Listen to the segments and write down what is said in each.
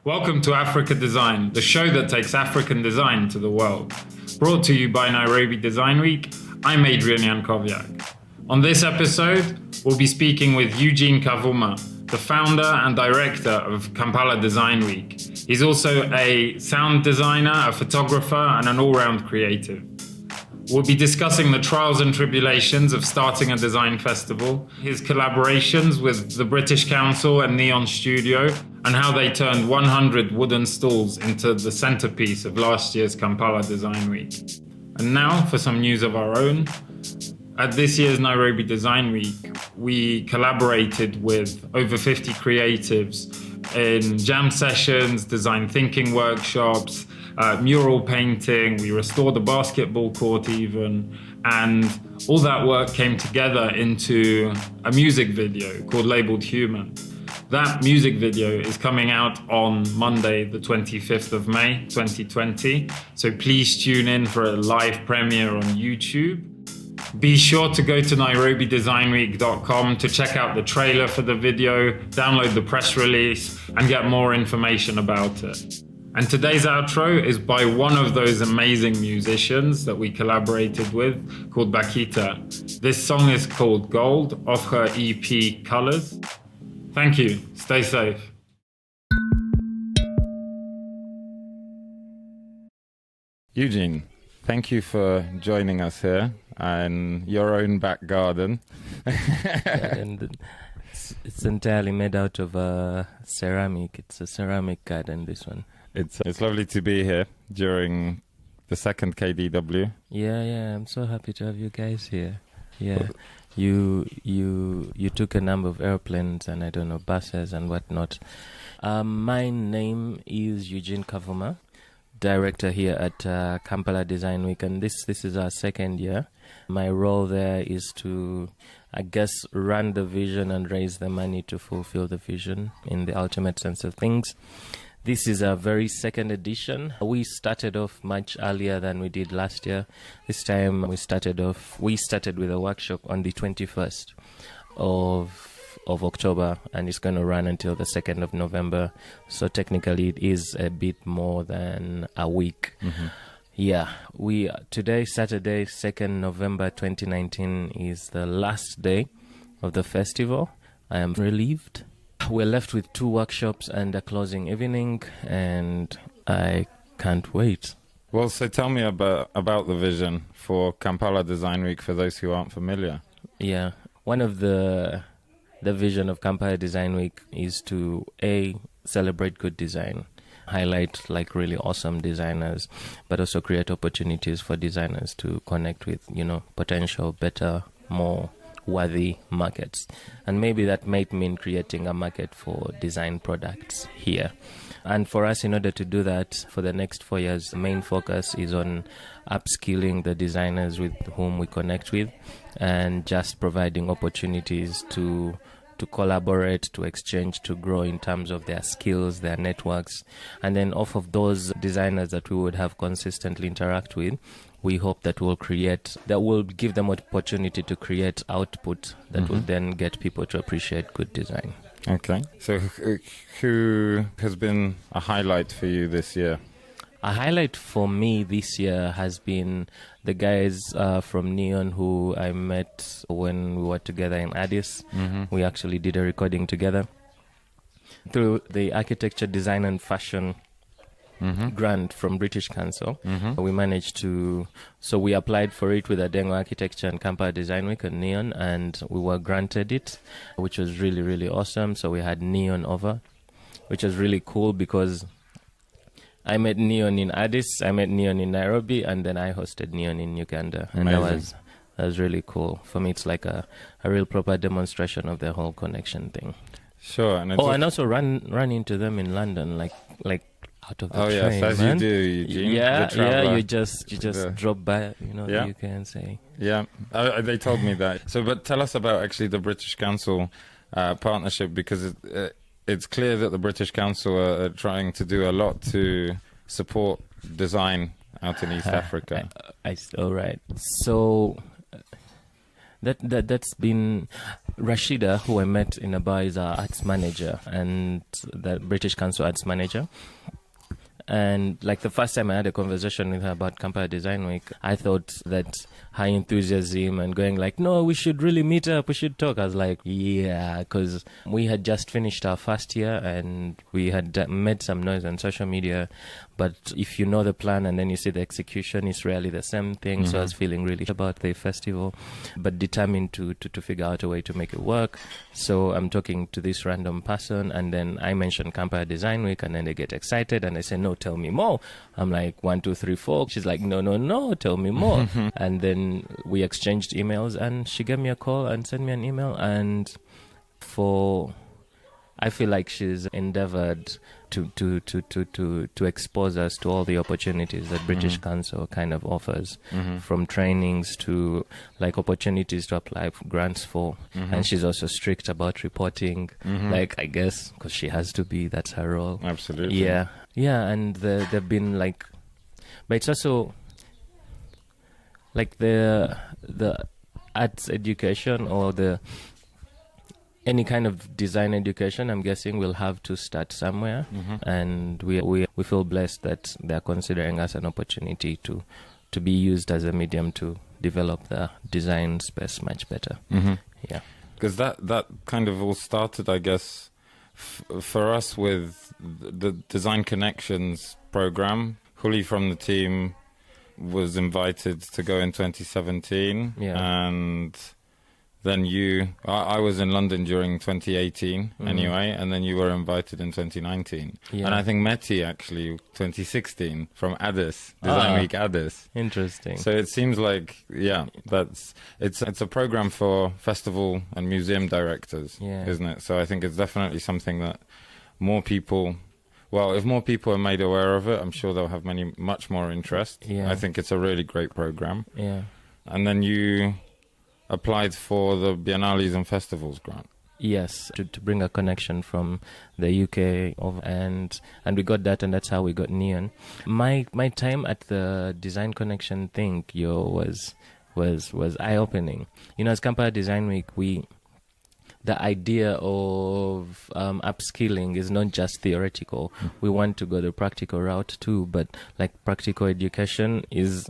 Welcome to Afrika Design, the show that takes African design to the world. Brought to you by Nairobi Design Week, I'm Adrian Jankowiak. On this episode, we'll be speaking with Eugene Kavuma, the founder and director of Kampala Design Week. He's also a sound designer, a photographer, and an all-round creative. We'll be discussing the trials and tribulations of starting a design festival, his collaborations with the British Council and Neon Studio, and how they turned 100 wooden stalls into the centerpiece of last year's Kampala Design Week. And now for some news of our own. At this year's Nairobi Design Week, we collaborated with over 50 creatives in jam sessions, design thinking workshops, mural painting. We restored a basketball court even, and all that work came together into a music video called Labeled Human. That music video is coming out on Monday, the 25th of May, 2020. So please tune in for a live premiere on YouTube. Be sure to go to nairobidesignweek.com to check out the trailer for the video, download the press release, and get more information about it. And today's outro is by one of those amazing musicians that we collaborated with, called Bakita. This song is called Gold, off her EP Colors. Thank you. Stay safe. Eugene, thank you for joining us here in your own back garden. And it's entirely made out of ceramic. It's a ceramic garden, this one. It's lovely to be here during the second KDW. Yeah, I'm so happy to have you guys here. Yeah, you took a number of airplanes and I don't know, buses and whatnot. My name is Eugene Kavuma, director here at Kampala Design Week, and this is our second year. My role there is to, I guess, run the vision and raise the money to fulfill the vision in the ultimate sense of things. This is a very second edition. We started off much earlier than we did last year. This time we started with a workshop on the 21st of October, and it's going to run until the 2nd of November. So technically it is a bit more than a week. Mm-hmm. Yeah, today, Saturday, 2nd November 2019, is the last day of the festival. I am relieved. We're left with 2 workshops and a closing evening, and I can't wait. Well, so tell me about the vision for Kampala Design Week for those who aren't familiar. Yeah, one of the vision of Kampala Design Week is to celebrate good design, highlight like really awesome designers, but also create opportunities for designers to connect with, potential better, more worthy markets. And maybe that might mean creating a market for design products here. And for us, in order to do that, for the next 4 years, the main focus is on upskilling the designers with whom we connect with, and just providing opportunities to collaborate, to exchange, to grow in terms of their skills, their networks. And then off of those designers that we would have consistently interact with, we hope that will give them opportunity to create output that will then get people to appreciate good design. Okay. So who has been a highlight for you this year? A highlight for me this year has been the guys from Neon who I met when we were together in Addis. Mm-hmm. We actually did a recording together. Through the Architecture, Design and Fashion grant from British Council, we managed so we applied for it with Adengo Architecture and Kampala Design Week and Neon, and we were granted it, which was really, really awesome. So we had Neon over, which was really cool because I met Neon in Addis, I met Neon in Nairobi, and then I hosted Neon in Uganda. And that was really cool. For me, it's like a real proper demonstration of the whole connection thing. Sure. And and also run into them in London, like out of the train. Yes, as man. you do, Eugene. Yeah, you just drop by, yeah. the UK and say. Yeah, they told me that. So, but tell us about actually the British Council partnership, because it's clear that the British Council are trying to do a lot to support design out in East Africa. All right. So That's been Rashida, who I met in a bar, is our arts manager and the British Council arts manager. And like the first time I had a conversation with her about Kampala Design Week, I thought that her enthusiasm and going like, no, we should really meet up, we should talk. I was like, yeah, because we had just finished our first year and we had made some noise on social media. But if you know the plan and then you see the execution, it's rarely the same thing. So I was feeling really about the festival, but determined to figure out a way to make it work. So I'm talking to this random person, and then I mention Kampala Design Week, and then they get excited and they say, no, tell me more. I'm like, 1, 2, 3, 4. She's like, no, tell me more. And then we exchanged emails, and she gave me a call and sent me an email. And I feel like she's endeavored to expose us to all the opportunities that British Council kind of offers, from trainings to like opportunities to apply for grants for. And she's also strict about reporting, like, I guess, because she has to be, that's her role. Absolutely. Yeah. And they've been like, but it's also like the arts education or any kind of design education, I'm guessing, will have to start somewhere. And we feel blessed that they're considering us an opportunity to be used as a medium to develop the design space much better. Yeah. Because that kind of all started, I guess, for us with the Design Connections program. Huli from the team was invited to go in 2017. Yeah. And then I was in London during 2018 anyway, and then you were invited in 2019. Yeah. And I think Meti actually 2016 from Addis, Design Week Addis. Interesting. So it seems like, it's a program for festival and museum directors, isn't it? So I think it's definitely something that more people, if more people are made aware of it, I'm sure they'll have much more interest. Yeah. I think it's a really great program. Yeah. And then you applied for the Biennales and Festivals grant. Yes, to bring a connection from the UK and we got that, and that's how we got Neon. My time at the Design Connection thing was eye-opening. As Kampala Design Week, the idea of upskilling is not just theoretical. We want to go the practical route too, but like practical education is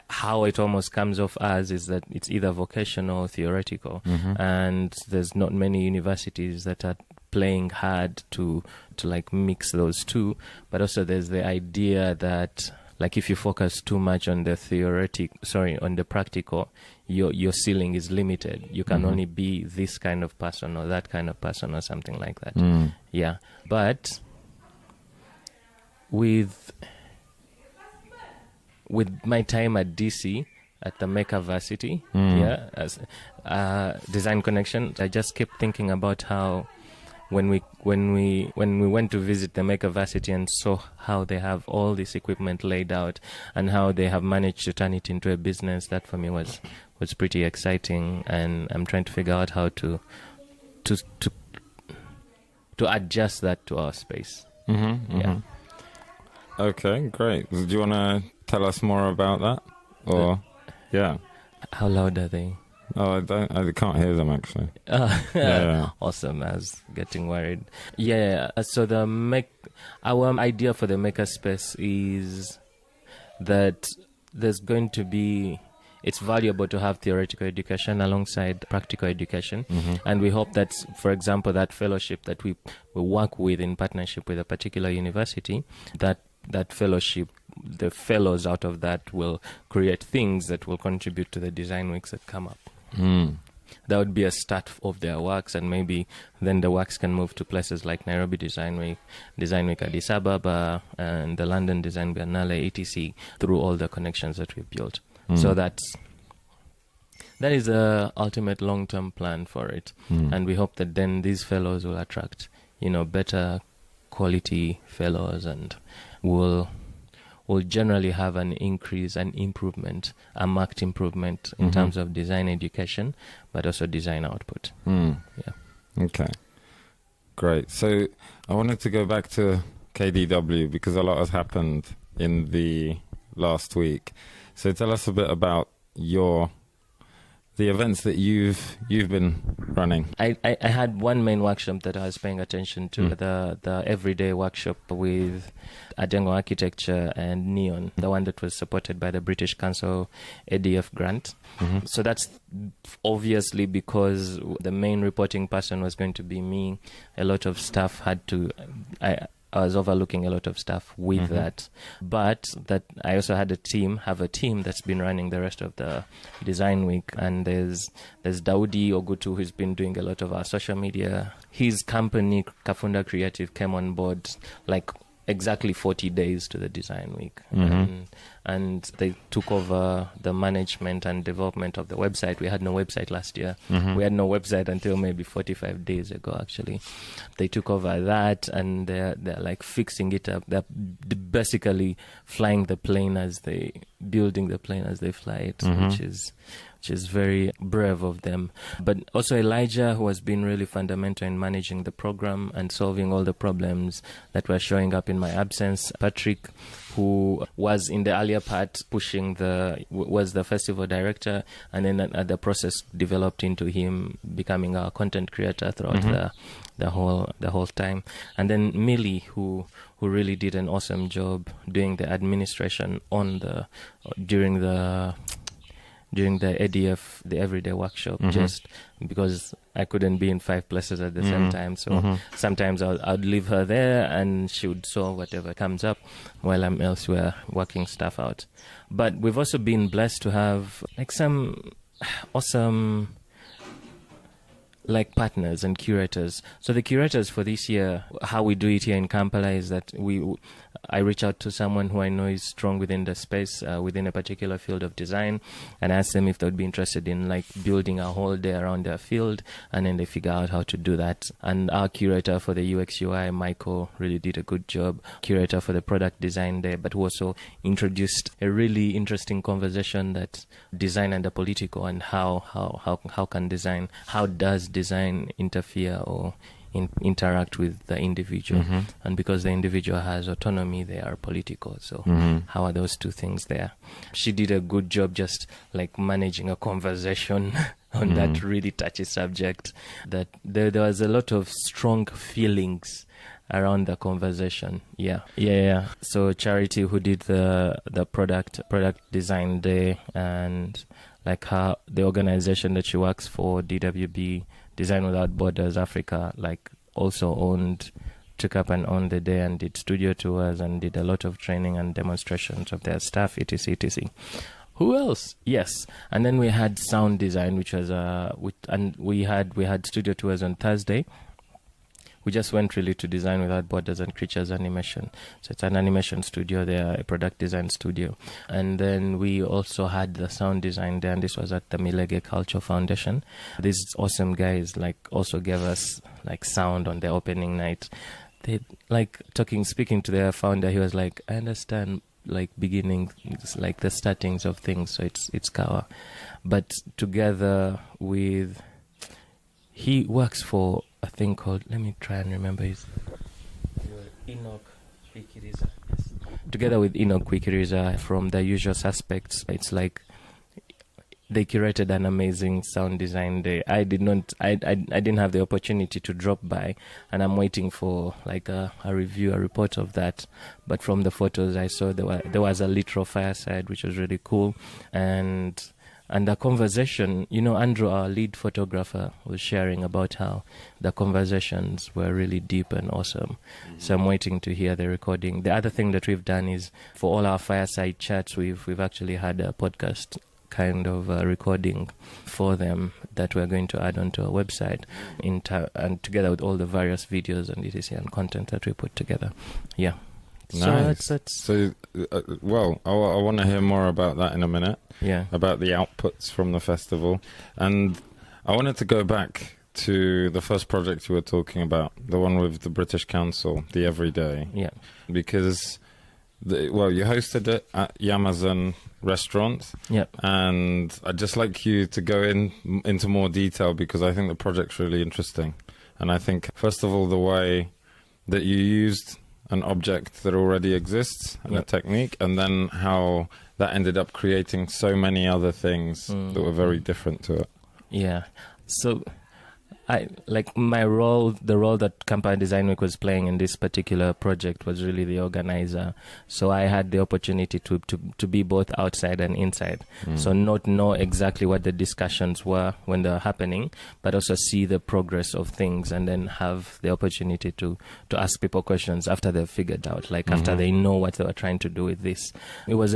how it almost comes off as is that it's either vocational or theoretical. And there's not many universities that are playing hard to like mix those two. But also there's the idea that like if you focus too much on the practical, your ceiling is limited. You can only be this kind of person or that kind of person or something like that. Yeah. But with my time at DC, at the Makerversity, as Design Connection, I just kept thinking about how when we went to visit the Makerversity and saw how they have all this equipment laid out and how they have managed to turn it into a business, that for me was pretty exciting, and I'm trying to figure out how to adjust that to our space. Yeah. Okay, great. Do you want to tell us more about that? Or How loud are they? Oh, I can't hear them actually. Yeah. Awesome. I was getting worried. Yeah. So our idea for the makerspace is that there's going to be, it's valuable to have theoretical education alongside practical education. And we hope that, for example, that fellowship that we work with in partnership with a particular university, that fellowship, the fellows out of that will create things that will contribute to the design weeks that come up. That would be a start of their works, and maybe then the works can move to places like Nairobi Design Week Addis Ababa, and the London Design Biennale, etc., through all the connections that we've built. So that is the ultimate long-term plan for it. And we hope that then these fellows will attract, better quality fellows, and will generally have an increase, an improvement, a marked improvement in terms of design education, but also design output. Yeah. Okay. Great. So I wanted to go back to KDW because a lot has happened in the last week. So tell us a bit about your the events that you've been running? I had one main workshop that I was paying attention to, the everyday workshop with Adengo Architecture and Neon, the one that was supported by the British Council ADF grant. So that's obviously because the main reporting person was going to be me. A lot of stuff I was overlooking a lot of stuff with that, but that I also had a team that's been running the rest of the design week. And there's Daudi Ogutu, who's been doing a lot of our social media. His company, Kafunda Creative, came on board like exactly 40 days to the design week. And they took over the management and development of the website. We had no website last year. We had no website until maybe 45 days ago, actually. They took over that, and they're like fixing it up. They're basically building the plane as they fly it, which is very brave of them. But also Elijah, who has been really fundamental in managing the program and solving all the problems that were showing up in my absence. Patrick, who was in the earlier part was the festival director, and then the process developed into him becoming our content creator throughout the whole time. And then Millie, who really did an awesome job doing the administration during the ADF, the everyday workshop, just because I couldn't be in 5 places at the same time. So sometimes I'd leave her there and she would solve whatever comes up while I'm elsewhere working stuff out. But we've also been blessed to have like some awesome partners and curators. So the curators for this year, how we do it here in Kampala is that I reach out to someone who I know is strong within the space, within a particular field of design, and ask them if they would be interested in building a whole day around their field, and then they figure out how to do that. And our curator for the UX UI, Michael, really did a good job. Curator for the product design day, but who also introduced a really interesting conversation that design and the political, and how does design interfere or interact with the individual, and because the individual has autonomy, they are political. So how are those two things there? She did a good job just managing a conversation on that really touchy subject, that there was a lot of strong feelings around the conversation. Yeah. So Charity, who did the product design day, and the organization that she works for, DWB, Design Without Borders Africa, also took up and owned the day and did studio tours and did a lot of training and demonstrations of their staff, etc. Who else? Yes. And then we had sound design, which was we had studio tours on Thursday. We just went really to Design Without Borders and Creatures Animation. So it's an animation studio there, a product design studio. And then we also had the sound design there, and this was at the Milege Culture Foundation. These awesome guys also gave us sound on the opening night. They speaking to their founder, he was like, I understand beginning, the startings of things, so it's Kawa. But together with, he works for a thing called, let me try and remember his, Enoch Kwikiriza. Yes. Together with Enoch Kwikiriza from The Usual Suspects, it's they curated an amazing sound design day. I didn't have the opportunity to drop by, and I'm waiting for a review, a report of that. But from the photos I saw, there was a literal fireside, which was really cool, and the conversation, Andrew, our lead photographer, was sharing about how the conversations were really deep and awesome. So I'm waiting to hear the recording. The other thing that we've done is, for all our fireside chats, we've actually had a podcast kind of recording for them that we're going to add onto our website, and together with all the various videos and etc. and content that we put together. Yeah. Nice. So that's so I want to hear more about that in a minute. Yeah. About the outputs from the festival. And I wanted to go back to the first project you were talking about, the one with the British Council, the Everyday. Yeah. Because you hosted it at Yamazan restaurant. Yep. And I'd just like you to go into more detail, because I think the project's really interesting. And I think, first of all, the way that you used an object that already exists and a technique, and then how that ended up creating so many other things that were very different to it. Yeah. So my role, the role that Kampala Design Week was playing in this particular project was really the organizer. So I had the opportunity to be both outside and inside. So not know exactly what the discussions were when they were happening, but also see the progress of things, and then have the opportunity to ask people questions after they've figured out, like after they know what they were trying to do with this. It was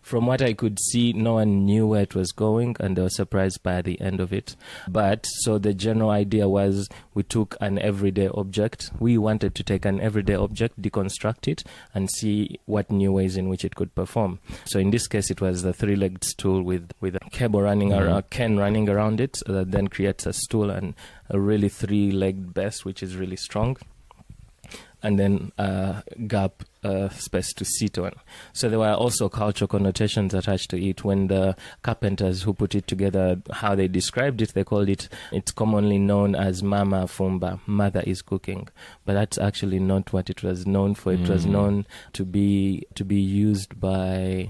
from what I could see, no one knew where it was going, and they were surprised by the end of it. But so the general idea was, we took an everyday object. We wanted to take an everyday object, deconstruct it, and see what new ways in which it could perform. So in this case, it was the three-legged stool with a cable running or a can running around it, that then creates a stool and a really three-legged base, which is really strong, and then a gap space to sit on. So there were also cultural connotations attached to it. When the carpenters who put it together, how they described it, they called it's commonly known as Mama Fumba, mother is cooking. But that's actually not what it was known for. It was known to be used by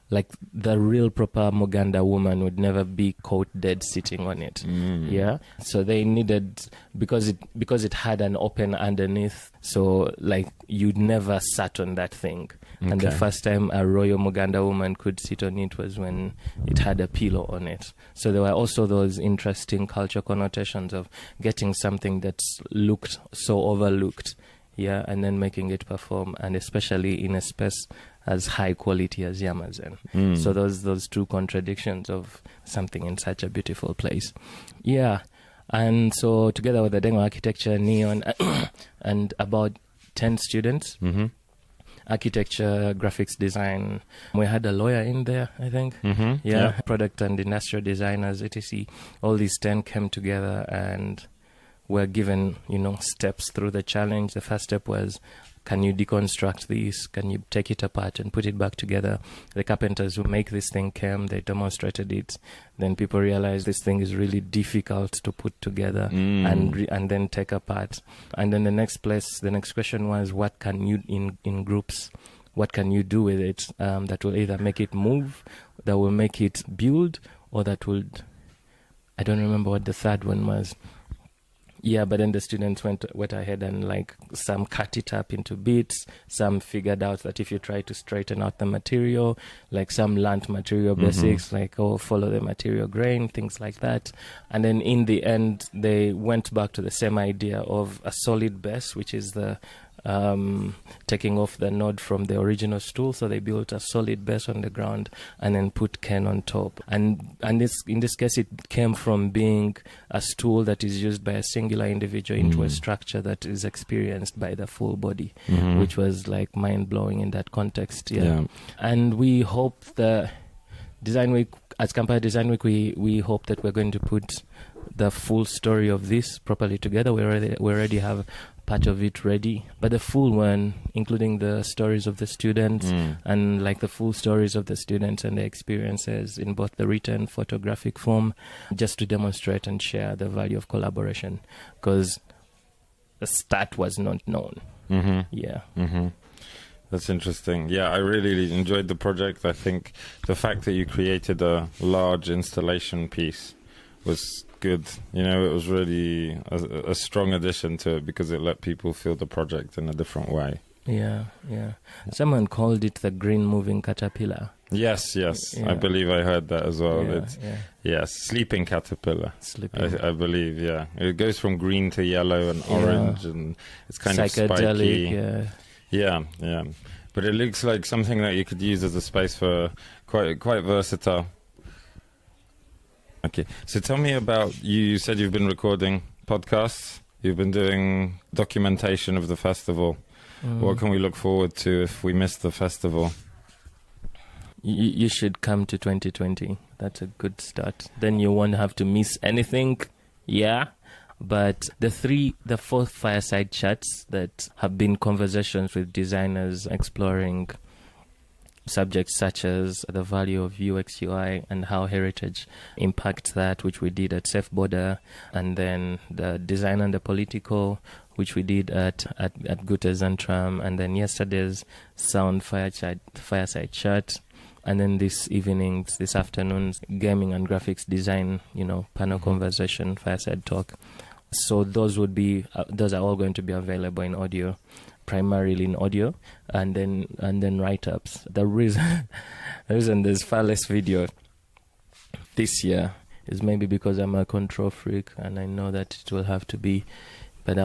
like the real proper Muganda woman would never be caught dead sitting on it. Yeah. So they needed, because it had an open underneath, so like you'd never sat on that thing. Okay. And the first time a royal Muganda woman could sit on it was when it had a pillow on it. So there were also those interesting cultural connotations of getting something that's looked so overlooked, yeah, and then making it perform, and especially in a space as high quality as Yamazen. So those two contradictions of something in such a beautiful place. Yeah. And so together with the Dengo Architecture, Neon, and about 10 students, architecture, graphics design. We had a lawyer in there, I think. Yeah. Product and industrial designers, etc. All these 10 came together and were given, steps through the challenge. The first step was, can you deconstruct this? Can you take it apart and put it back together? The carpenters who make this thing came, they demonstrated it. Then people realized this thing is really difficult to put together and then take apart. And then the next question was, what can you, in groups, what can you do with it that will either make it move, that will make it build, or that would, I don't remember what the third one was. Yeah, but then the students went ahead and some cut it up into bits. Some figured out that if you try to straighten out the material, some learned material basics, follow the material grain, things like that. And then in the end, they went back to the same idea of a solid base, which is the taking off the node from the original stool. So they built a solid base on the ground and then put Ken on top. And in this case, it came from being a stool that is used by a singular individual into a structure that is experienced by the full body, which was mind-blowing in that context. Yeah. And we hope the Design Week, as Kampala Design Week, we hope that we're going to put the full story of this properly together. We already have part of it ready, but the full one, including the stories of the students and the full stories of the students and their experiences in both the written, photographic form, just to demonstrate and share the value of collaboration, because the start was not known. Yeah. That's interesting. Yeah, I really enjoyed the project. I think the fact that you created a large installation piece was good. It was really a strong addition to it, because it let people feel the project in a different way. Yeah. Someone called it the green moving caterpillar. Yes. Yeah. I believe I heard that as well. Yes, sleeping caterpillar. I believe, yeah. It goes from green to yellow and orange, and it's kind of spiky. Yeah. But it looks like something that you could use as a space for quite versatile. Okay, so tell me about, you said you've been recording podcasts, you've been doing documentation of the festival. What can we look forward to if we miss the festival? You should come to 2020. That's a good start. Then you won't have to miss anything. Yeah. But the 4 fireside chats that have been conversations with designers exploring subjects such as the value of UX UI and how heritage impacts that, which we did at Safe Border, and then the design and the political, which we did at UGANDA'S and then yesterday's sound fireside chat. And then this afternoon's gaming and graphics design, panel conversation, fireside talk. So those are all going to be available in audio, primarily in audio, and then write-ups. The reason there's far less video this year is maybe because I'm a control freak, and I know that it will have to be, but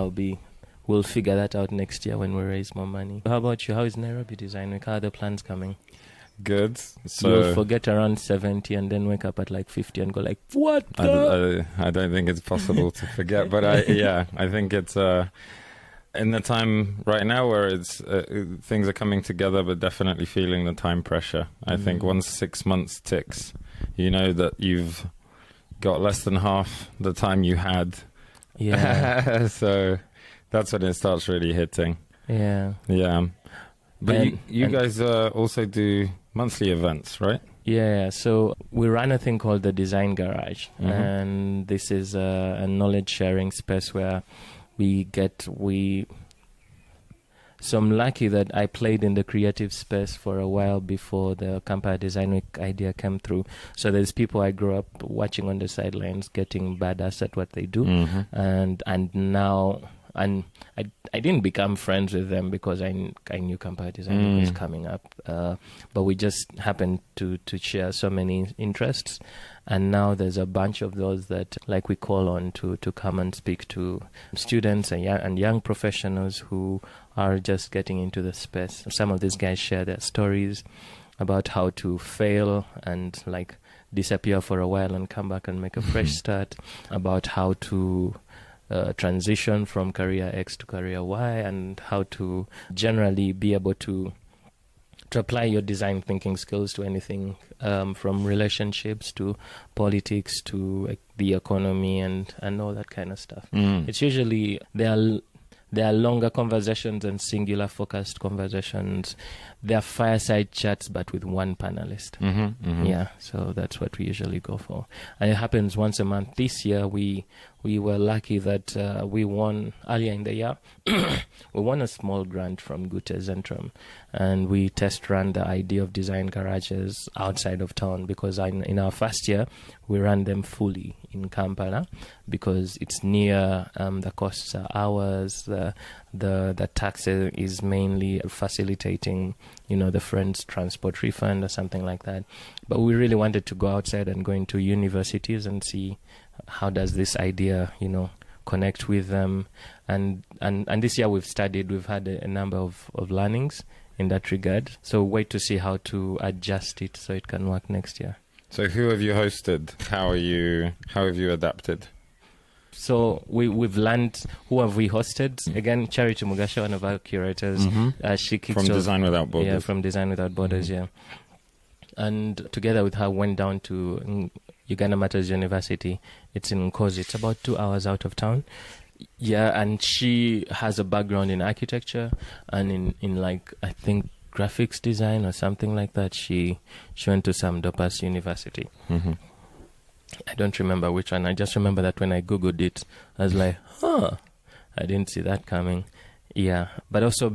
we'll figure that out next year when we raise more money. How about you? How is Nairobi Design Week? How are the plans coming? Good. So you'll forget around 70 and then wake up at like 50 and go like, what? I don't think it's possible to forget, but I think it's in the time right now where it's things are coming together, but definitely feeling the time pressure. I think once 6 months ticks, you know that you've got less than half the time you had. Yeah. So that's when it starts really hitting. Yeah. Yeah. But you guys also do monthly events, right? Yeah, so we run a thing called the Design Garage, and this is a knowledge sharing space where so I'm lucky that I played in the creative space for a while before the Kampala Design Week idea came through. So there's people I grew up watching on the sidelines getting badass at what they do, and now. And I didn't become friends with them because I knew Kampala Design was coming up, but we just happened to share so many interests, and now there's a bunch of those that like we call on to come and speak to students and young professionals who are just getting into the space. Some of these guys share their stories about how to fail and like disappear for a while and come back and make a fresh start, about how to transition from career X to career Y, and how to generally be able to apply your design thinking skills to anything, from relationships to politics to the economy and all that kind of stuff. It's usually there are longer conversations and singular focused conversations. There are fireside chats, but with one panelist. Yeah, so that's what we usually go for. And it happens once a month. This year, we were lucky that we won, earlier in the year, we won a small grant from UGANDA'S, and we test ran the idea of design garages outside of town, because in our first year, we ran them fully in Kampala because it's near, the costs are ours, the tax is mainly facilitating, the friend's transport refund or something like that. But we really wanted to go outside and go into universities and see how does this idea, connect with them. And this year we've had a number of learnings in that regard. So wait to see how to adjust it so it can work next year. So who have you hosted? How have you adapted? So we've learned. Who have we hosted? Again, Charity Mugasha, one of our curators. She kicked from off, Design Without Borders. Yeah, from Design Without Borders, yeah. And together with her, went down to Uganda Matters University. It's in Nkozi. It's about 2 hours out of town. Yeah, and she has a background in architecture and in like, I think, graphics design or something like that. She went to some Dopas University. I don't remember which one. I just remember that when I Googled it, I was like, I didn't see that coming. Yeah, but also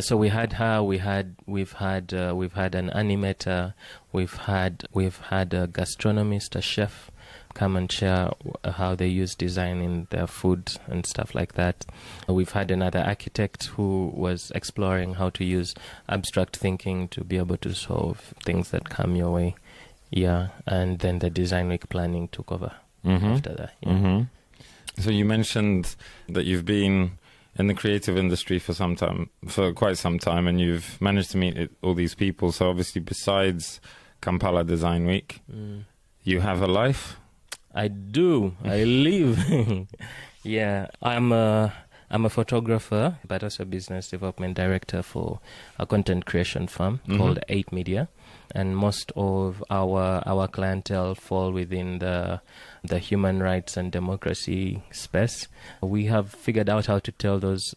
so we had her. We've had an animator. We've had a gastronomist, a chef, come and share how they use design in their food and stuff like that. We've had another architect who was exploring how to use abstract thinking to be able to solve things that come your way. Yeah, and then the Design Week planning took over after that. Yeah. So you mentioned that you've been in the creative industry for quite some time, and you've managed to meet all these people. So obviously, besides Kampala Design Week, you have a life? I do. I live. Yeah, I'm a photographer, but also business development director for a content creation firm called 8 Media. and most of our clientele fall within the human rights and democracy space. We have figured out how to tell those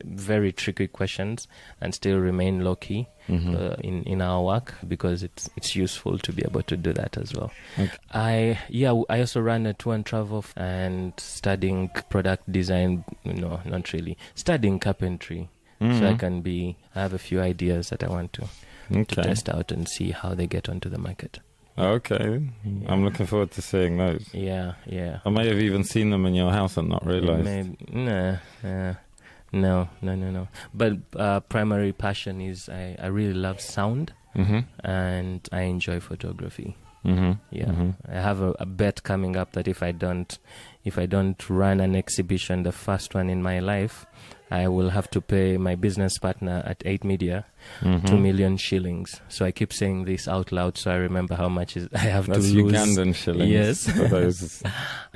very tricky questions and still remain low key in our work, because it's useful to be able to do that as well. Okay. I also run a tour and travel and studying product design. No, not really. Studying carpentry, so I have a few ideas that I want to test out and see how they get onto the market. Okay, yeah. I'm looking forward to seeing those. Yeah. I may have even seen them in your house and not realized. No. But primary passion is I really love sound, and I enjoy photography. I have a bet coming up that if I don't run an exhibition, the first one in my life, I will have to pay my business partner at 8 Media 2 million shillings. So I keep saying this out loud so I remember how much I have to lose. That's Ugandan shillings. Yes. For those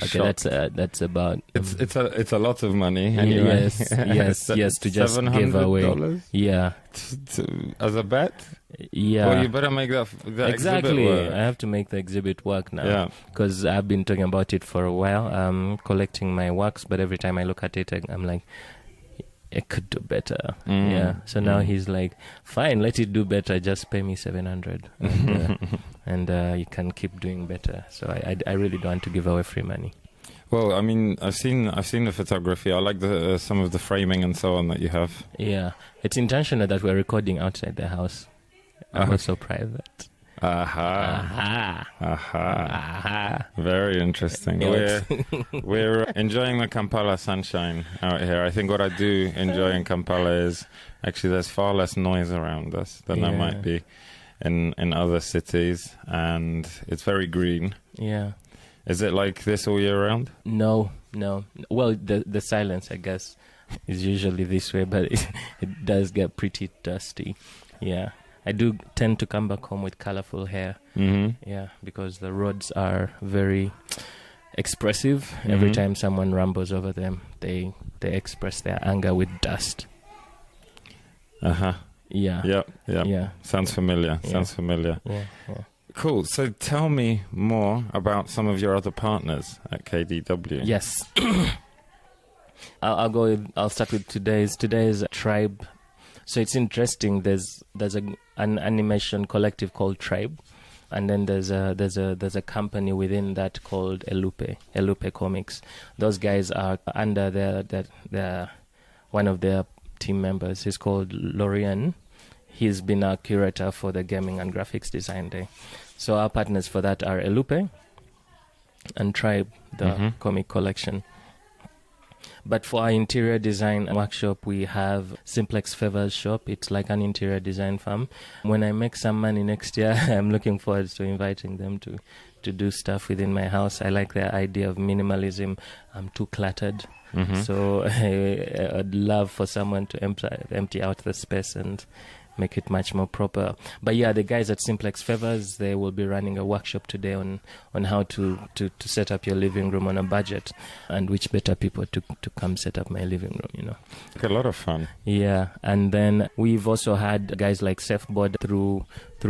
okay, that's about. It's a lot of money. Anyway. Yes. To just give away. Yeah. As a bet. Yeah. Well, you better make the exactly. exhibit work. I have to make the exhibit work now. Yeah. Because I've been talking about it for a while. Collecting my works, but every time I look at it, I'm like, it could do better. Yeah. So now he's like, fine, let it do better. Just pay me 700, and you can keep doing better. So I really don't want to give away free money. Well, I mean, I've seen the photography. I like the some of the framing and so on that you have. Yeah, it's intentional that we're recording outside the house. Also private. Aha. Very interesting. We're enjoying the Kampala sunshine out here. I think what I do enjoy in Kampala is actually there's far less noise around us than there might be in other cities, and it's very green. Yeah. Is it like this all year round? No. Well, the silence, I guess, is usually this way, but it does get pretty dusty. Yeah. I do tend to come back home with colorful hair. Yeah, because the roads are very expressive. Every time someone rambles over them, they express their anger with dust. Yeah. Yeah. Sounds familiar. Yeah. Cool. So tell me more about some of your other partners at KDW. Yes. I'll start with today's Tribe. So it's interesting. There's an animation collective called Tribe, and then there's a company within that called Elupe Comics. Those guys are under their one of their team members. He's called Lorian. He's been a curator for the Gaming and Graphics Design Day. So our partners for that are Elupe and Tribe, the comic collection. But for our interior design workshop, we have Simplex Fever's shop. It's like an interior design firm. When I make some money next year, I'm looking forward to inviting them to do stuff within my house. I like their idea of minimalism. I'm too cluttered. So I'd love for someone to empty out the space and make it much more proper. But yeah, the guys at Simplex Fevers, they will be running a workshop today on how to set up your living room on a budget, and which better people to come set up my living room, A lot of fun. Yeah, and then we've also had guys like Safeboard through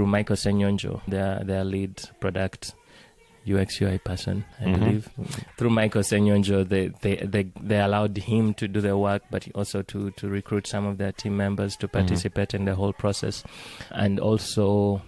Michael Senyonjo, their lead product UX UI person, I believe. Through Michael Senyonjo, they allowed him to do the work, but also to recruit some of their team members to participate in the whole process. And also,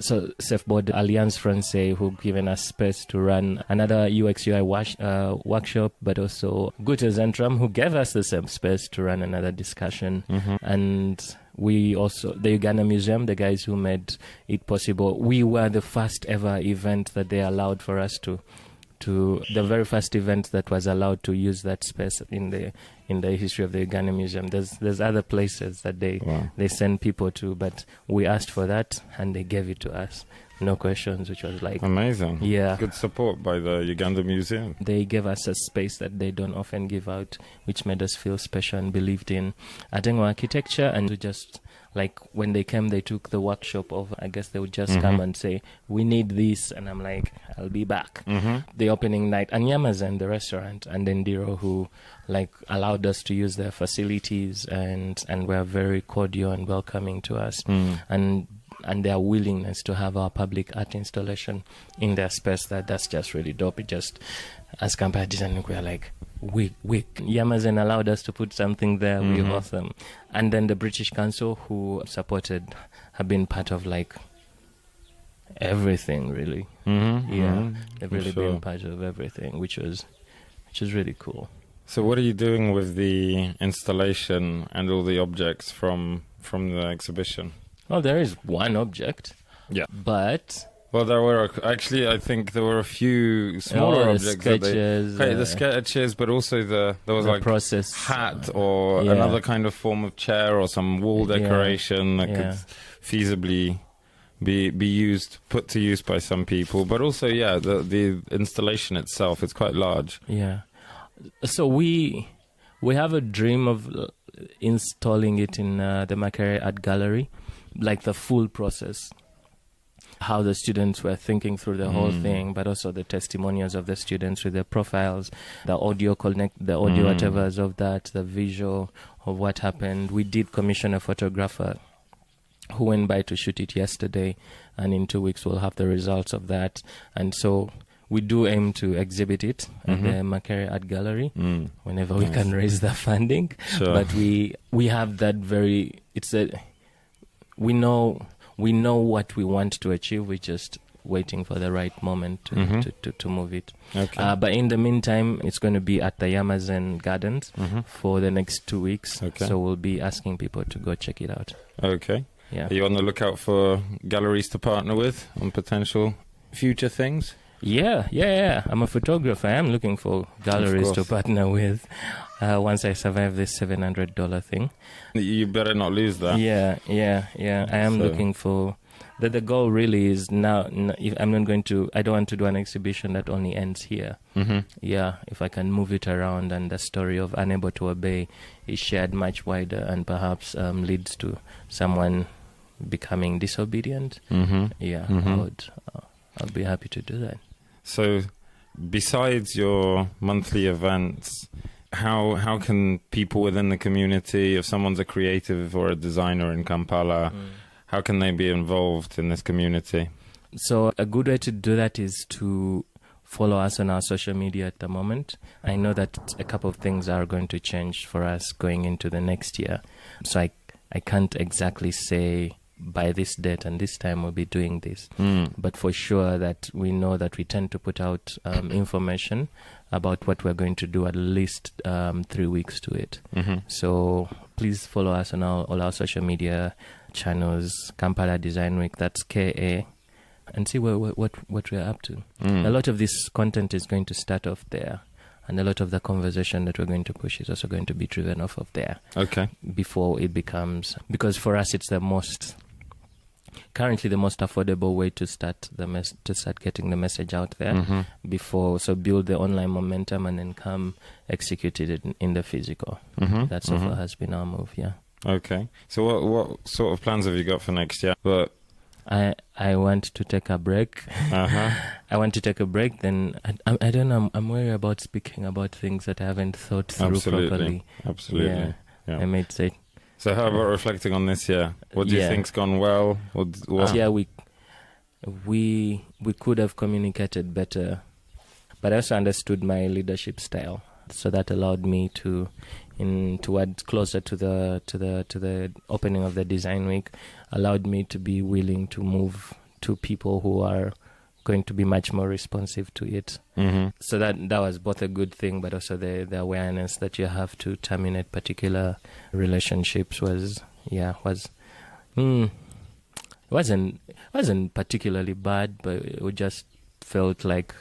so Safeboard Alliance Francais, who given us space to run another UX UI workshop, but also Gute Zentrum, who gave us the same space to run another discussion. And we also, the Uganda Museum, the guys who made it possible, we were the first ever event that they allowed for us to the very first event that was allowed to use that space in the history of the Uganda Museum. There's other places that they send people to, but we asked for that and they gave it to us. No questions, which was like amazing. Yeah. Good support by the Uganda Museum. They gave us a space that they don't often give out, which made us feel special and believed in Atengo architecture. And to just, like, when they came, they took the workshop over. I guess they would just come and say, we need this. And I'm like, I'll be back. The opening night, and Yamazen, the restaurant, and then Diro, who allowed us to use their facilities and were very cordial and welcoming to us. And and their willingness to have our public art installation in their space, that's just really dope. It just, as Kampala Design, we are like, we Yamazen allowed us to put something there. We're awesome. And then the British Council, who supported, have been part of like everything, really. They've really been part of everything, which is really cool. So what are you doing with the installation and all the objects from the exhibition? Well, there is one object. Yeah. But... Well, there were actually, I think there were a few smaller objects. Sketches, the sketches, but also there was like process hat or another kind of form of chair or some wall decoration that could feasibly be used, put to use by some people. But also, the installation itself is quite large. Yeah. So we have a dream of installing it in the Makerere Art Gallery, like the full process. How the students were thinking through the whole thing, but also the testimonials of the students with their profiles, the audio whatevers of that, the visual of what happened. We did commission a photographer who went by to shoot it yesterday, and in 2 weeks we'll have the results of that. And so we do aim to exhibit it at the Makerere Art Gallery whenever we can raise the funding. Sure. But we have that we know what we want to achieve. We're just waiting for the right moment to move it. Okay. But in the meantime, it's going to be at the Yamazen Gardens for the next 2 weeks. Okay. So we'll be asking people to go check it out. Okay. Yeah. Are you on the lookout for galleries to partner with on potential future things? Yeah. I'm a photographer. I am looking for galleries to partner with once I survive this $700 thing. You better not lose that. Yeah. I am looking for... The goal really is now, if I don't want to do an exhibition that only ends here. Yeah, if I can move it around and the story of Unable to Obey is shared much wider and perhaps leads to someone becoming disobedient, I'll be happy to do that. So, besides your monthly events, how can people within the community, if someone's a creative or a designer in Kampala, how can they be involved in this community? So a good way to do that is to follow us on our social media at the moment. I know that a couple of things are going to change for us going into the next year. So I can't exactly say by this date and this time we'll be doing this. But for sure that we know that we tend to put out information about what we're going to do at least 3 weeks to it. So please follow us on all our social media channels, Kampala Design Week, that's KA, and see what we're up to. A lot of this content is going to start off there, and a lot of the conversation that we're going to push is also going to be driven off of there. Okay. Before it becomes, because for us it's currently the most affordable way to start getting the message out there so build the online momentum and then come execute it in the physical. That so far has been our move. Okay. So what sort of plans have you got for next year? I want to take a break. I want to take a break. Then I don't know. I'm worried about speaking about things that I haven't thought through properly. Absolutely. Yeah. I might say. So how about reflecting on this year? What do you think's gone well? Yeah, we could have communicated better, but I also understood my leadership style, so that allowed me to add closer to the opening of the design week, allowed me to be willing to move to people who are going to be much more responsive to it. So that was both a good thing, but also the awareness that you have to terminate particular relationships wasn't particularly bad, but it just felt like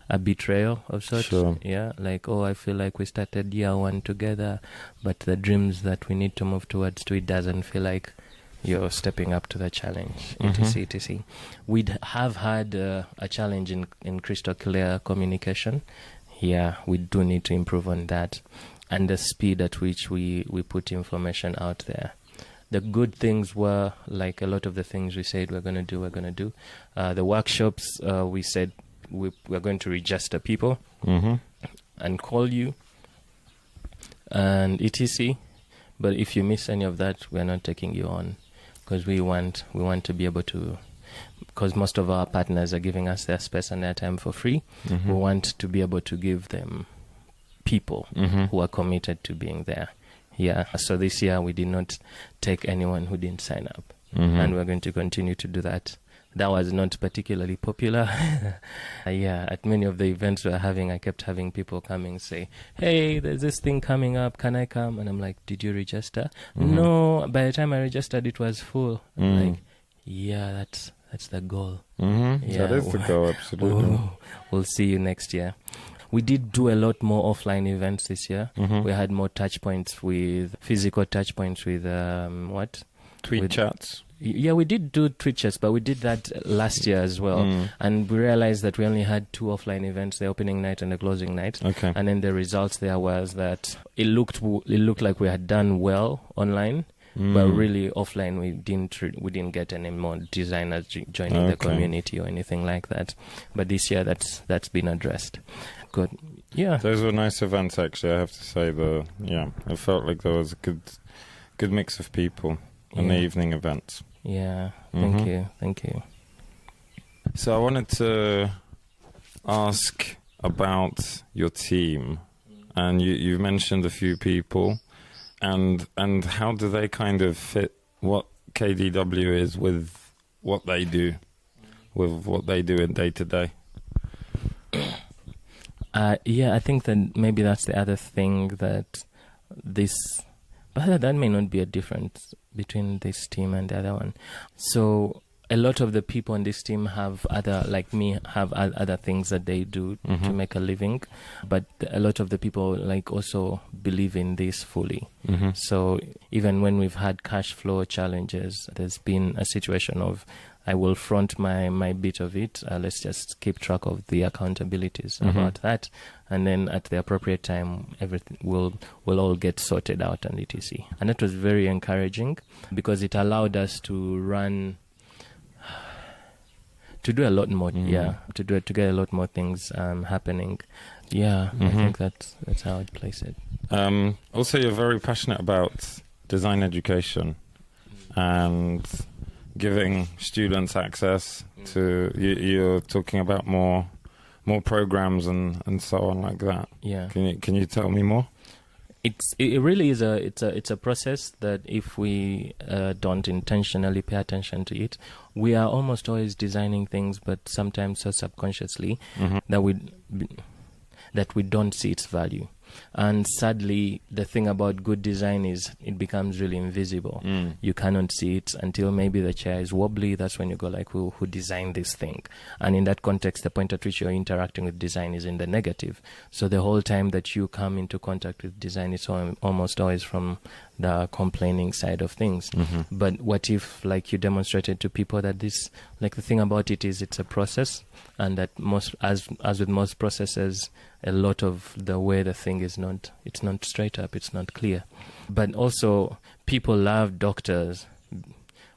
a betrayal of sorts. Sure. Yeah, like, I feel like we started year one together, but the dreams that we need to move towards it doesn't feel like you're stepping up to the challenge, etc. We have had a challenge in crystal clear communication. Yeah, we do need to improve on that, and the speed at which we put information out there. The good things were, like, a lot of the things we said we're going to do. The workshops, we said we're going to register people and call you and etc. But if you miss any of that, we're not taking you on, because we want to be able to, because most of our partners are giving us their space and their time for free. We want to be able to give them people who are committed to being there. Yeah. So this year we did not take anyone who didn't sign up, and we're going to continue to do that. That was not particularly popular. At many of the events we're having, I kept having people coming say, "Hey, there's this thing coming up. Can I come?" And I'm like, "Did you register?" No. By the time I registered, it was full. I'm like, yeah, that's the goal. Yeah, that is the goal, absolutely. We'll see you next year. We did do a lot more offline events this year. We had more physical touch points with Tweet chats. Yeah, we did do tweet chats, but we did that last year as well. And we realized that we only had 2 offline events, the opening night and the closing night. Okay. And then the results there was that it looked like we had done well online. But really offline we didn't get any more designers joining the community or anything like that. But this year that's been addressed. Good. Yeah. Those were nice events, actually, I have to say. It felt like there was a good mix of people in the evening events. Yeah. Thank you. So I wanted to ask about your team, and you mentioned a few people. And how do they kind of fit what KDW is with what they do, in day to day? I think that maybe that's the other thing that that may not be a difference between this team and the other one. So a lot of the people on this team have other things that they do to make a living, but a lot of the people also believe in this fully. So even when we've had cash flow challenges, there's been a situation of, I will front my bit of it. Let's just keep track of the accountabilities about that, and then at the appropriate time, everything will all get sorted out and etc. And that was very encouraging because it allowed us to do a lot more. To get a lot more things happening. I think that's how I'd place it. Also, you're very passionate about design education and giving students access to. You're talking about more programs and so on like that. Yeah. Can you tell me more? It really is a process that if we don't intentionally pay attention to it, we are almost always designing things, but sometimes so subconsciously that we don't see its value. And sadly, the thing about good design is it becomes really invisible. You cannot see it until maybe the chair is wobbly. That's when you go like, who designed this thing? And in that context, the point at which you're interacting with design is in the negative. So the whole time that you come into contact with design, it's almost always from the complaining side of things. But what if, like you demonstrated to people, that this, like the thing about it is it's a process, and that as with most processes, a lot of the way the thing is it's not straight up, it's not clear. But also people love doctors.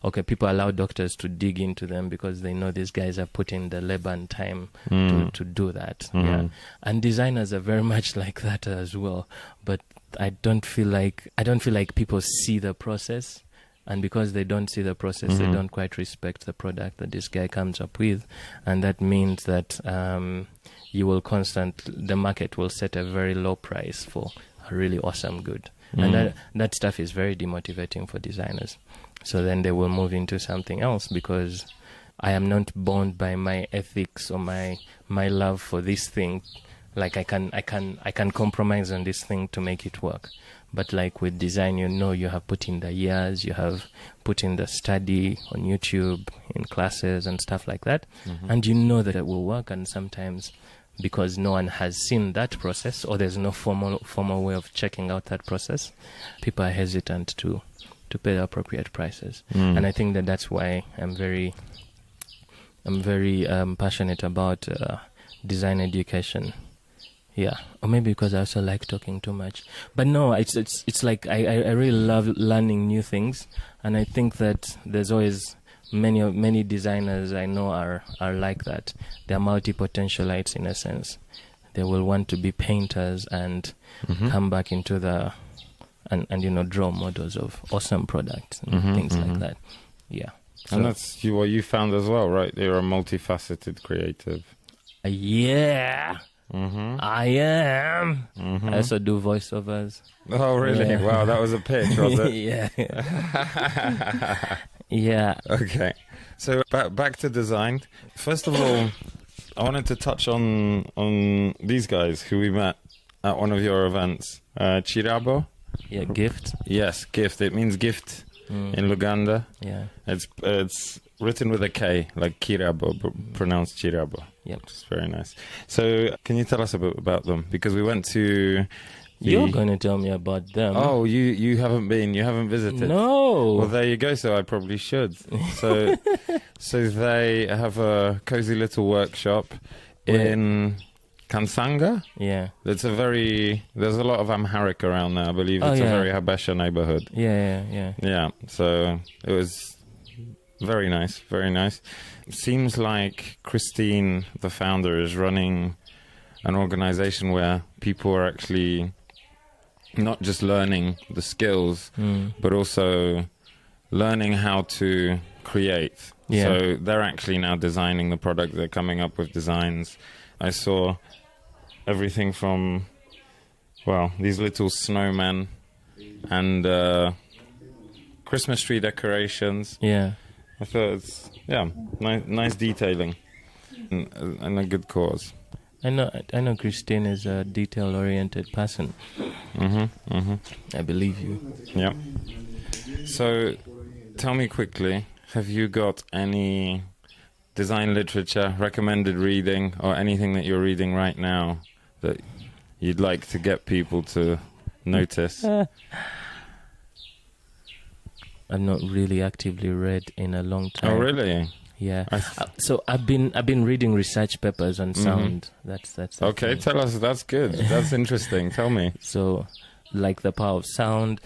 Okay, people allow doctors to dig into them because they know these guys are putting the labor and time to do that. Yeah. And designers are very much like that as well. But I don't feel like people see the process, and because they don't see the process, they don't quite respect the product that this guy comes up with, and that means that the market will set a very low price for a really awesome good, and that stuff is very demotivating for designers. So then they will move into something else because I am not bound by my ethics or my love for this thing. Like I can compromise on this thing to make it work. But like with design, you have put in the years, you have put in the study on YouTube, in classes and stuff like that. And you know that it will work. And sometimes because no one has seen that process, or there's no formal way of checking out that process, people are hesitant to pay the appropriate prices. And I think that's why I'm very passionate about design education. Yeah, or maybe because I also like talking too much. But no, it's like I really love learning new things, and I think that there's always many designers I know are like that. They're multi-potentialites in a sense. They will want to be painters and come back into and draw models of awesome products and things like that. Yeah. And that's what you found as well, right? You're a multifaceted creative. Yeah. Mm-hmm. I am. Mm-hmm. I also do voiceovers. Oh, really? Yeah. Wow, that was a pitch, was it? Yeah. Yeah. Okay. So back to design. First of all, I wanted to touch on these guys who we met at one of your events. Chirabo? Yeah, gift. Yes, gift. It means gift in Luganda. Yeah. It's written with a K, like Kirabo, but pronounced Chirabo. Yep. Which is very nice. So can you tell us a bit about them? Because we went to... You're going to tell me about them. Oh, you haven't been, you haven't visited. No. Well, there you go. So I probably should. So, so they have a cozy little workshop in Kansanga. Yeah. There's a lot of Amharic around there. I believe it's a very Habesha neighborhood. Yeah. Yeah. So it was very nice, very nice. Seems like Christine, the founder, is running an organization where people are actually not just learning the skills, but also learning how to create. Yeah. So they're actually now designing the product. They're coming up with designs. I saw everything from, well, these little snowmen and Christmas tree decorations. Yeah. I thought it's, nice detailing and a good cause. I know Christine is a detail-oriented person. I believe you. Yeah. So, tell me quickly, have you got any design literature, recommended reading, or anything that you're reading right now that you'd like to get people to notice? I've not really actively read in a long time. Oh, really? Yeah. So I've been reading research papers on sound. That's okay. thing. Tell us. That's good. That's interesting. Tell me. So, like the power of sound.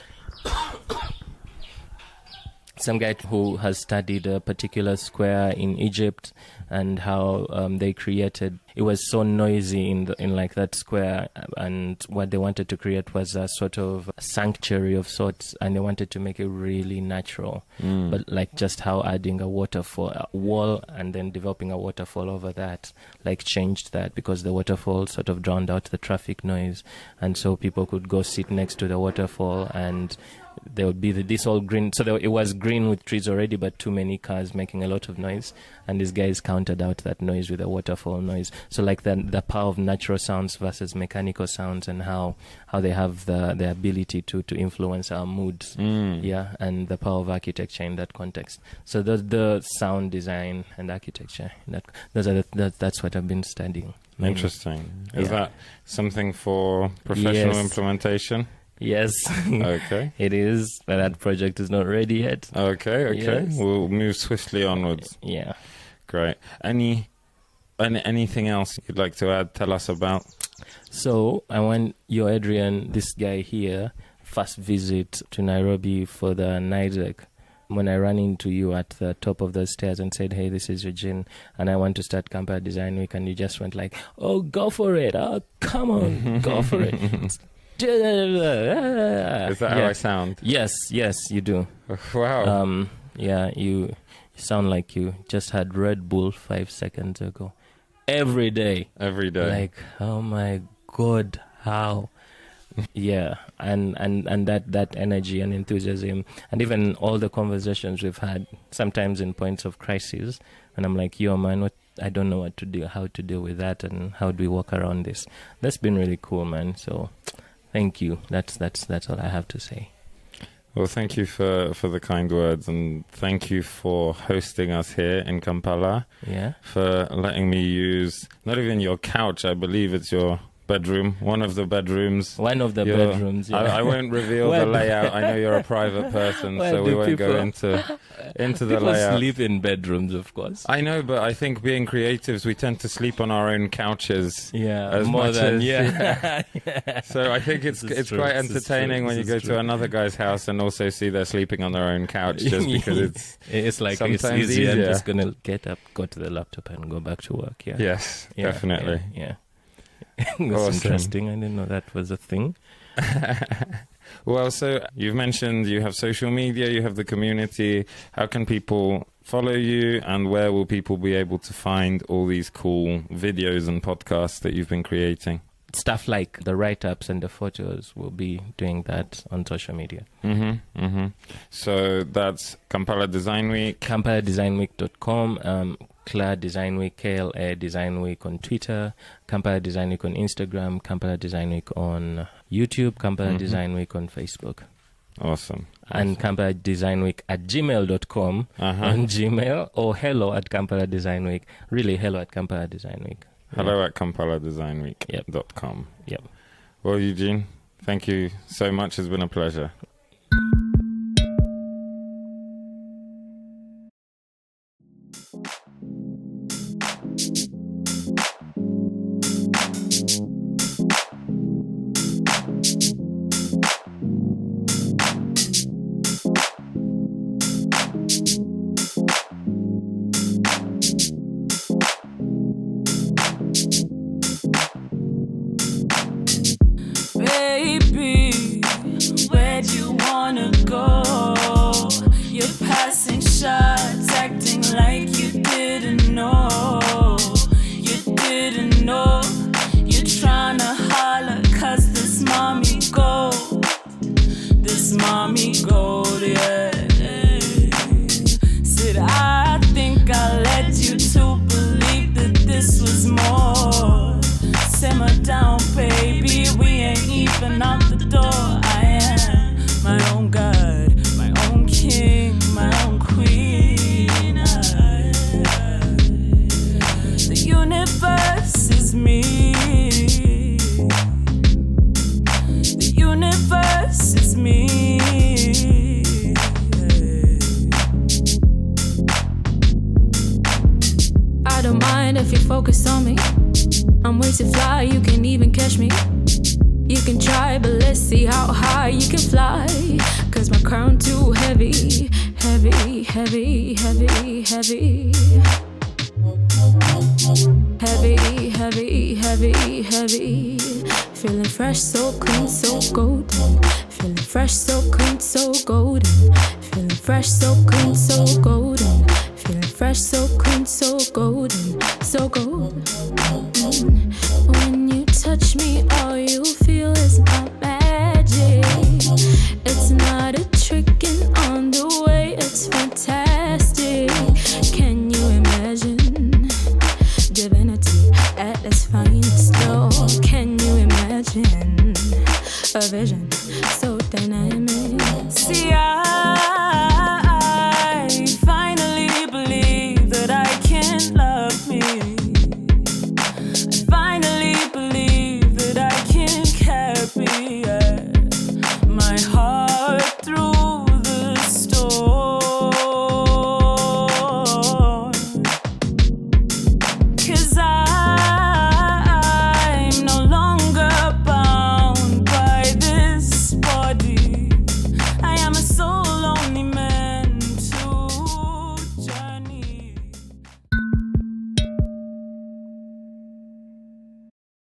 Some guy who has studied a particular square in Egypt and how they created. It was so noisy in like that square, and what they wanted to create was a sort of sanctuary of sorts, and they wanted to make it really natural. But like just how adding a waterfall, a wall, and then developing a waterfall over that, like changed that because the waterfall sort of drowned out the traffic noise, and so people could go sit next to the waterfall and there would be this all green. So it was green with trees already, but too many cars making a lot of noise. And these guys counted out that noise with a waterfall noise. So like the power of natural sounds versus mechanical sounds, and how they have the ability to influence our moods. Yeah, and the power of architecture in that context. So the sound design and architecture. That's what I've been studying. Interesting. Is that something for professional implementation? Yes. Okay. It is, but that project is not ready yet. Okay. Yes. We'll move swiftly onwards. Yeah. Great. Anything else you'd like to add, tell us about? So I want you, Adrian, this guy here, first visit to Nairobi for the NIDEC. When I ran into you at the top of the stairs and said, hey, this is Eugene, and I want to start Kampala Design Week, and you just went like, oh, go for it. Oh, come on, go for it. Is that how I sound? Yes, you do. Wow. Yeah, you sound like you just had Red Bull 5 seconds ago. Every day. Like, oh my God, how? Yeah, and that energy and enthusiasm, and even all the conversations we've had, sometimes in points of crisis, and I'm like, yo man, what? I don't know what to do, how to deal with that, and how do we walk around this? That's been really cool, man. So thank you. That's all I have to say. Well, thank you for the kind words, and thank you for hosting us here in Kampala. Yeah. For letting me use not even your couch, I believe it's your bedroom, one of the bedrooms. One of the bedrooms, yeah. I won't reveal the layout. I know you're a private person, so we won't go into the layout. People sleep in bedrooms, of course. I know, but I think being creatives, we tend to sleep on our own couches. Yeah, as more much than, as, yeah. So I think it's quite entertaining when you go to another guy's house and also see they're sleeping on their own couch, just because it's like sometimes it's easier. I'm easier. just gonna get up, go to the laptop, and go back to work. Yeah. Yes, definitely. Yeah. That's Awesome. interesting. I didn't know that was a thing. Well, so you've mentioned you have social media, you have the community. How can people follow you, and where will people be able to find all these cool videos and podcasts that you've been creating? Stuff like the write-ups and the photos, we'll be doing that on social media. So that's Kampala Design Week. KampalaDesignWeek.com, KLA Design Week, KLA Design Week on Twitter, Kampala Design Week on Instagram, Kampala Design Week on YouTube, Kampala Design Week on Facebook. Awesome. And Kampala Design Week at gmail.com on Gmail, or hello at Kampala Design Week. Really, hello at Kampala Design Week. Hello at KampalaDesignWeek.com. Yep. Well, Eugene, thank you so much. It's been a pleasure. Baby, where'd you wanna go? You're passing shots, acting like you didn't know. You didn't know. You're tryna holler, cause this mommy gold. This mommy gold, yeah. Said I think I led you to believe that this was more. Simmer down, baby, we ain't even out the door. I am my own God, my own king, my own queen. The universe is me. The universe is me. I don't mind if you focus on me. I'm way too fly, you can even catch me. You can try, but let's see how high you can fly. Cause my crown too heavy, heavy, heavy, heavy, heavy. Heavy, heavy, heavy, heavy. Feeling fresh, so clean, so golden. Feeling fresh, so clean, so golden. Feeling fresh, so clean, so golden. Feeling fresh, so clean, so golden, so golden. When you touch me, all you feel is my magic. It's not a trick, and on the way, it's fantastic. Can you imagine divinity at its finest? Oh, can you imagine a vision